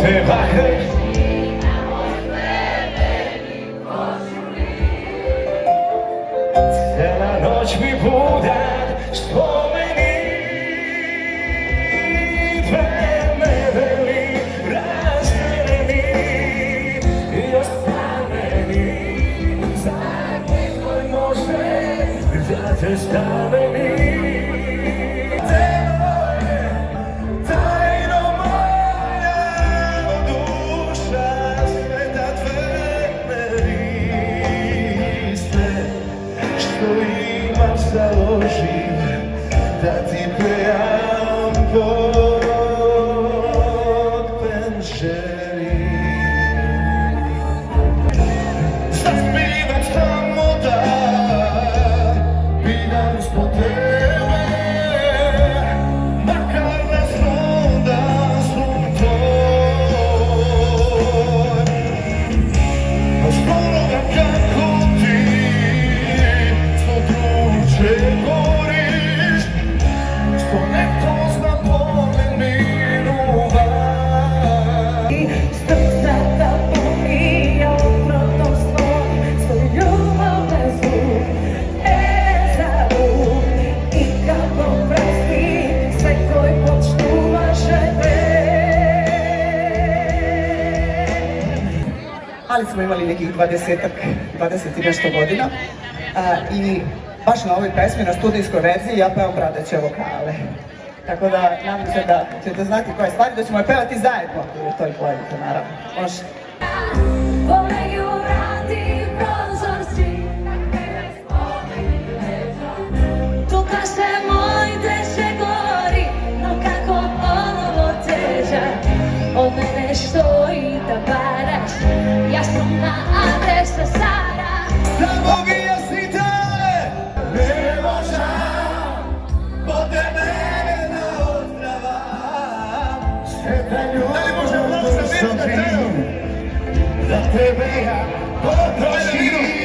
Pevaješ cijela noć mi budan spomeni tvoje medeli razmeni i ostaveni zadnji koji može da te staveni. Založim da ti pejam pod penžeri. Zaspivam samo da biram ispod tebe, makar nas onda su tvoj. A skoro ga kako ti smo druže goriš, što nepoznat pomen mirova. Srca da pomija oprotom svoj, svoj ljubav vezu, Ezavu. I kako prosti sve koji počnu vaše Ali smo imali nekih 20 i nešto godina i baš na ovoj pesmi, na studijskoj verziji, ja pevam prateće vokale. Tako da, nadam se da ćete znati koje stvari, da ćemo je pevati zajedno u toj plojevici, naravno. Može. Voleju vrati prozorci, tuka se moj deže gori, no kako ovo teža, od mene što i da baraš, ja sam na adresa Sara. Samo vi jasnite, ne možem, od tebe ne odravam, sve da ljubim, da tebe ja potrošim.